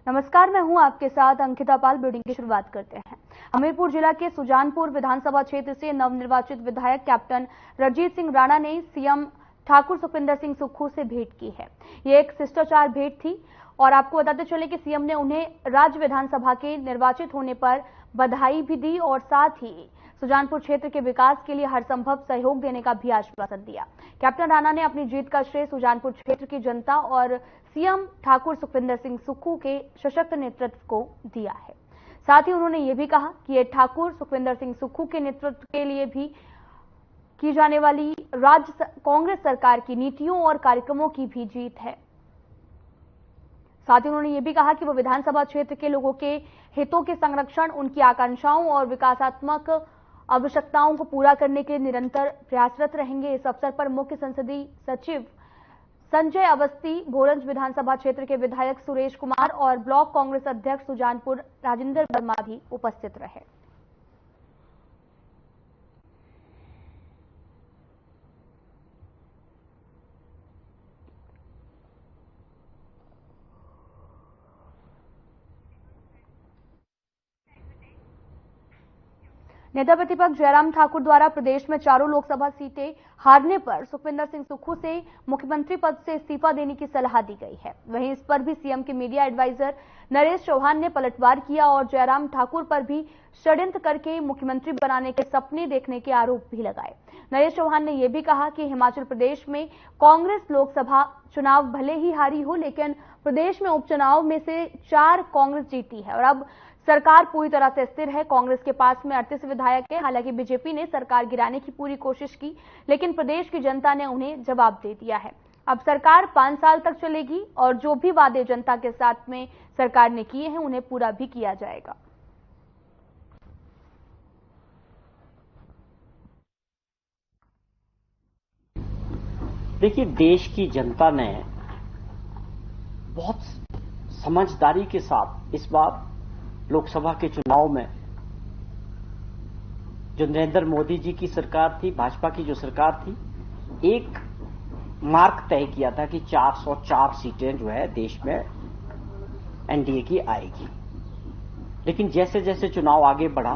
नमस्कार, मैं हूं आपके साथ अंकिता पाल। ब्रीडिंग की शुरुआत करते हैं। हमीरपुर जिला के सुजानपुर विधानसभा क्षेत्र से नवनिर्वाचित विधायक कैप्टन रणजीत सिंह राणा ने सीएम ठाकुर सुखविंदर सिंह सुक्खू से भेंट की है। ये एक शिष्टाचार भेंट थी और आपको बताते चले कि सीएम ने उन्हें राज्य विधानसभा के निर्वाचित होने पर बधाई भी दी और साथ ही सुजानपुर क्षेत्र के विकास के लिए हर संभव सहयोग देने का भी आश्वासन दिया। कैप्टन राणा ने अपनी जीत का श्रेय सुजानपुर क्षेत्र की जनता और सीएम ठाकुर सुखविंदर सिंह सुक्खू के सशक्त नेतृत्व को दिया है। साथ ही उन्होंने ये भी कहा कि ये ठाकुर सुखविंदर सिंह सुक्खू के नेतृत्व के लिए भी की जाने वाली राज्य कांग्रेस सरकार की नीतियों और कार्यक्रमों की भी जीत है। साथ ही उन्होंने ये भी कहा कि वो विधानसभा क्षेत्र के लोगों के हितों के संरक्षण, उनकी आकांक्षाओं और विकासात्मक आवश्यकताओं को पूरा करने के लिए निरंतर प्रयासरत रहेंगे। इस अवसर पर मुख्य संसदीय सचिव संजय अवस्थी, भोरंज विधानसभा क्षेत्र के विधायक सुरेश कुमार और ब्लॉक कांग्रेस अध्यक्ष सुजानपुर राजेंद्र वर्मा भी उपस्थित रहे। नेता प्रतिपक्ष जयराम ठाकुर द्वारा प्रदेश में चारों लोकसभा सीटें हारने पर सुखविंदर सिंह सुक्खू से मुख्यमंत्री पद से इस्तीफा देने की सलाह दी गई है। वहीं इस पर भी सीएम के मीडिया एडवाइजर नरेश चौहान ने पलटवार किया और जयराम ठाकुर पर भी षड्यंत्र करके मुख्यमंत्री बनाने के सपने देखने के आरोप भी लगाए। नरेश चौहान ने यह भी कहा कि हिमाचल प्रदेश में कांग्रेस लोकसभा चुनाव भले ही हारी हो, लेकिन प्रदेश में उपचुनाव में से 4 कांग्रेस जीती है और अब सरकार पूरी तरह से स्थिर है। कांग्रेस के पास में 38 विधायक है। हालांकि बीजेपी ने सरकार गिराने की पूरी कोशिश की, लेकिन प्रदेश की जनता ने उन्हें जवाब दे दिया है। अब सरकार 5 साल तक चलेगी और जो भी वादे जनता के साथ में सरकार ने किए हैं उन्हें पूरा भी किया जाएगा। देखिए, देश की जनता ने बहुत समझदारी के साथ इस बार लोकसभा के चुनाव में जो नरेंद्र मोदी जी की सरकार थी, भाजपा की जो सरकार थी, एक मार्क तय किया था कि 404 सीटें जो है देश में एनडीए की आएगी। लेकिन जैसे जैसे चुनाव आगे बढ़ा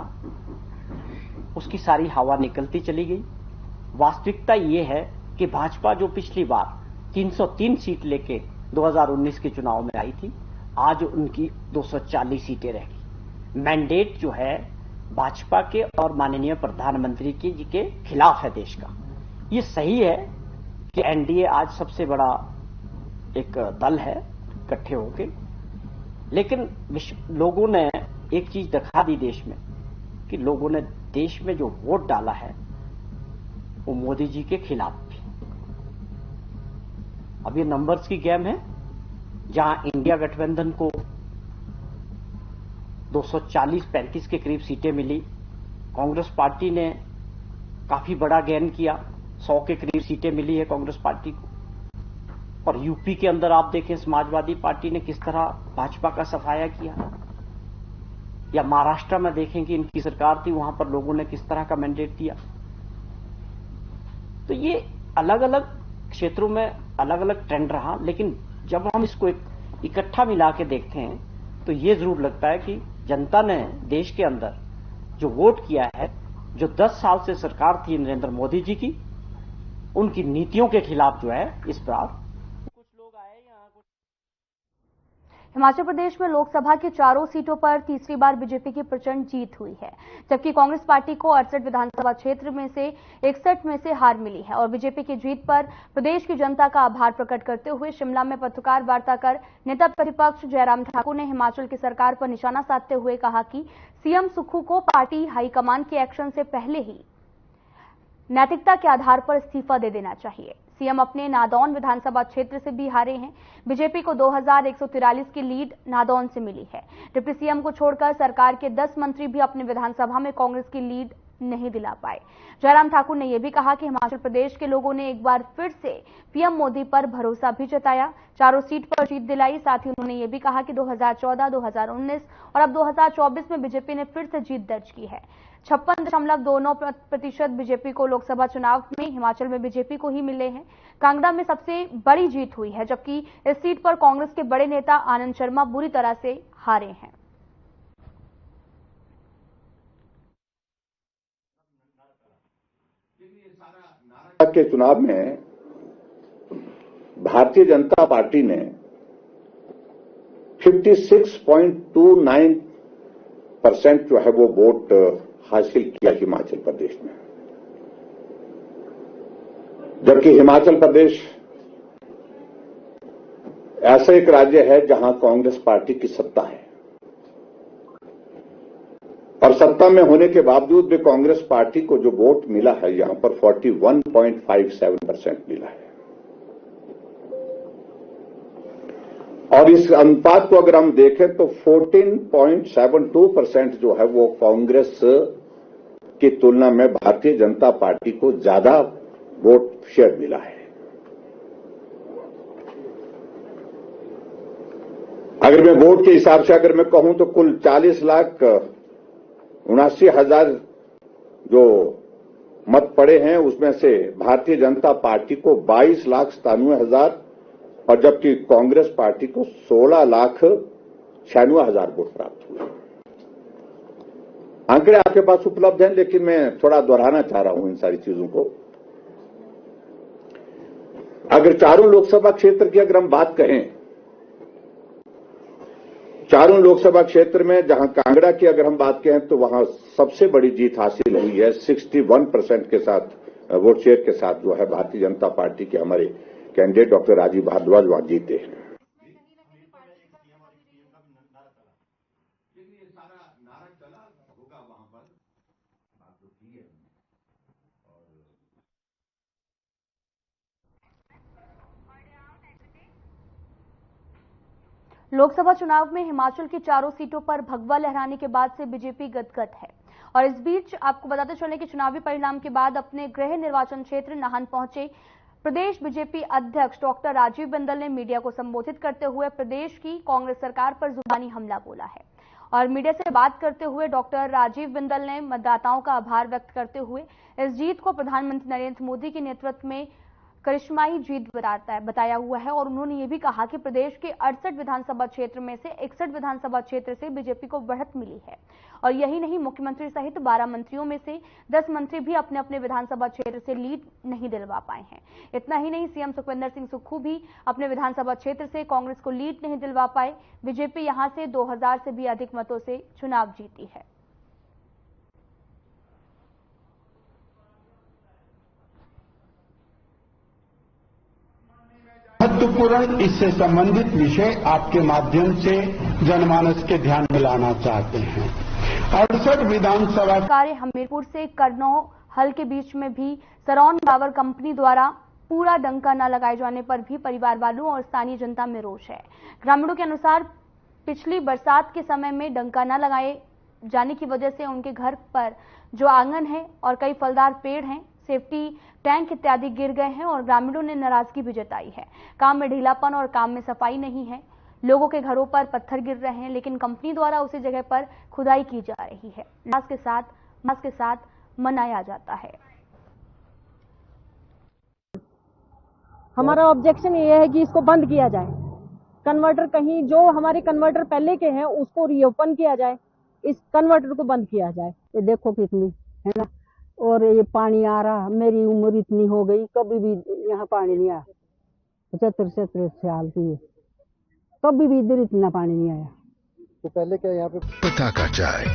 उसकी सारी हवा निकलती चली गई। वास्तविकता ये है कि भाजपा जो पिछली बार 303 सीट लेके 2019 के चुनाव में आई थी, आज उनकी 240 सीटें रह गई। मैंडेट जो है भाजपा के और माननीय प्रधानमंत्री जी के खिलाफ है देश का। ये सही है कि एनडीए आज सबसे बड़ा एक दल है इकट्ठे होके, लेकिन लोगों ने एक चीज दिखा दी देश में कि लोगों ने देश में जो वोट डाला है वो मोदी जी के खिलाफ भी। अब ये नंबर्स की गेम है। जहां इंडिया गठबंधन को 240-35 के करीब सीटें मिली, कांग्रेस पार्टी ने काफी बड़ा गेन किया, 100 के करीब सीटें मिली है कांग्रेस पार्टी को। और यूपी के अंदर आप देखें समाजवादी पार्टी ने किस तरह भाजपा का सफाया किया, या महाराष्ट्र में देखें कि इनकी सरकार थी, वहां पर लोगों ने किस तरह का मैंडेट दिया। तो ये अलग अलग क्षेत्रों में अलग अलग ट्रेंड रहा, लेकिन जब हम इसको इकट्ठा मिला के देखते हैं तो ये जरूर लगता है कि जनता ने देश के अंदर जो वोट किया है, जो 10 साल से सरकार थी नरेंद्र मोदी जी की, उनकी नीतियों के खिलाफ जो है इस बार कुछ लोग आए यहाँ। हिमाचल प्रदेश में लोकसभा की चारों सीटों पर तीसरी बार बीजेपी की प्रचंड जीत हुई है, जबकि कांग्रेस पार्टी को 68 विधानसभा क्षेत्र में से 61 में से हार मिली है। और बीजेपी की जीत पर प्रदेश की जनता का आभार प्रकट करते हुए शिमला में पत्रकार वार्ता कर नेता प्रतिपक्ष जयराम ठाकुर ने हिमाचल की सरकार पर निशाना साधते हुए कहा कि सीएम सुक्खू को पार्टी हाईकमान के एक्शन से पहले ही नैतिकता के आधार पर इस्तीफा दे देना चाहिए। सीएम अपने नादौन विधानसभा क्षेत्र से भी हारे हैं। बीजेपी को 2143 की लीड नादौन से मिली है। डिप्टी सीएम को छोड़कर सरकार के 10 मंत्री भी अपने विधानसभा में कांग्रेस की लीड नहीं दिला पाए। जयराम ठाकुर ने यह भी कहा कि हिमाचल प्रदेश के लोगों ने एक बार फिर से पीएम मोदी पर भरोसा भी जताया, चारों सीट पर जीत दिलाई। साथ ही उन्होंने यह भी कहा कि 2014, 2019 और अब 2024 में बीजेपी ने फिर से जीत दर्ज की है। 56.29% बीजेपी को लोकसभा चुनाव में हिमाचल में बीजेपी को ही मिले हैं, कांगड़ा में सबसे बड़ी जीत हुई है, जबकि इस सीट पर कांग्रेस के बड़े नेता आनंद शर्मा बुरी तरह से हारे हैं। के चुनाव में भारतीय जनता पार्टी ने 56.29% जो है वो वोट हासिल किया हिमाचल प्रदेश में, जबकि हिमाचल प्रदेश ऐसा एक राज्य है जहां कांग्रेस पार्टी की सत्ता है और सत्ता में होने के बावजूद भी कांग्रेस पार्टी को जो वोट मिला है यहां पर 41.57% मिला है। और इस अनुपात को अगर हम देखें तो 14.72% जो है वो कांग्रेस की तुलना में भारतीय जनता पार्टी को ज्यादा वोट शेयर मिला है। अगर मैं वोट के हिसाब से अगर मैं कहूं तो कुल 40,79,000 जो मत पड़े हैं उसमें से भारतीय जनता पार्टी को 22,97,000 और जबकि कांग्रेस पार्टी को 16,96,000 वोट प्राप्त हुए। आंकड़े आपके पास उपलब्ध हैं, लेकिन मैं थोड़ा दोहराना चाह रहा हूं इन सारी चीजों को। अगर चारों लोकसभा क्षेत्र की अगर हम बात करें, चारों लोकसभा क्षेत्र में जहां कांगड़ा की अगर हम बात करें तो वहां सबसे बड़ी जीत हासिल हुई है 61% के साथ वोट शेयर के साथ जो है भारतीय जनता पार्टी के हमारे कैंडिडेट डॉक्टर राजीव भारद्वाज वहां जीते हैं। लोकसभा चुनाव में हिमाचल की चारों सीटों पर भगवा लहराने के बाद से बीजेपी गदगद है। और इस बीच आपको बताते चलें कि चुनावी परिणाम के बाद अपने गृह निर्वाचन क्षेत्र नाहन पहुंचे प्रदेश बीजेपी अध्यक्ष डॉक्टर राजीव बिंदल ने मीडिया को संबोधित करते हुए प्रदेश की कांग्रेस सरकार पर जुबानी हमला बोला है। और मीडिया से बात करते हुए डॉक्टर राजीव बिंदल ने मतदाताओं का आभार व्यक्त करते हुए इस जीत को प्रधानमंत्री नरेंद्र मोदी के नेतृत्व में करिश्माई जीत बताया हुआ है। और उन्होंने ये भी कहा कि प्रदेश के 68 विधानसभा क्षेत्र में से 61 विधानसभा क्षेत्र से बीजेपी को बढ़त मिली है। और यही नहीं, मुख्यमंत्री सहित 12 मंत्रियों में से 10 मंत्री भी अपने अपने विधानसभा क्षेत्र से लीड नहीं दिलवा पाए हैं। इतना ही नहीं, सीएम सुखविंदर सिंह सुक्खू भी अपने विधानसभा क्षेत्र से कांग्रेस को लीड नहीं दिलवा पाए। बीजेपी यहां से 2000 से भी अधिक मतों से चुनाव जीती है। महत्वपूर्ण इससे संबंधित विषय आपके माध्यम से जनमानस के ध्यान में लाना चाहते हैं। 68 विधानसभा कार्य हमीरपुर से करनौल हल के बीच में भी सरौन पावर कंपनी द्वारा पूरा डंका न लगाए जाने पर भी परिवार वालों और स्थानीय जनता में रोष है। ग्रामीणों के अनुसार पिछली बरसात के समय में डंका न लगाए जाने की वजह से उनके घर पर जो आंगन है और कई फलदार पेड़ हैं, सेफ्टी टैंक इत्यादि गिर गए हैं और ग्रामीणों ने नाराजगी भी जताई है। काम में ढीलापन और काम में सफाई नहीं है। लोगों के घरों पर पत्थर गिर रहे हैं, लेकिन कंपनी द्वारा उसी जगह पर खुदाई की जा रही है। मास्क के साथ मनाया जाता है। हमारा ऑब्जेक्शन ये है कि इसको बंद किया जाए। कन्वर्टर कहीं जो हमारे कन्वर्टर पहले के हैं उसको रीओपन किया जाए, इस कन्वर्टर को बंद किया जाए। ये देखो कितनी है ना, और ये पानी आ रहा, मेरी उम्र इतनी हो गई कभी भी यहाँ पानी नहीं आया। 75 साल की है, कभी भी इधर इतना पानी नहीं आया। तो पहले क्या यहाँ पे पता का चाय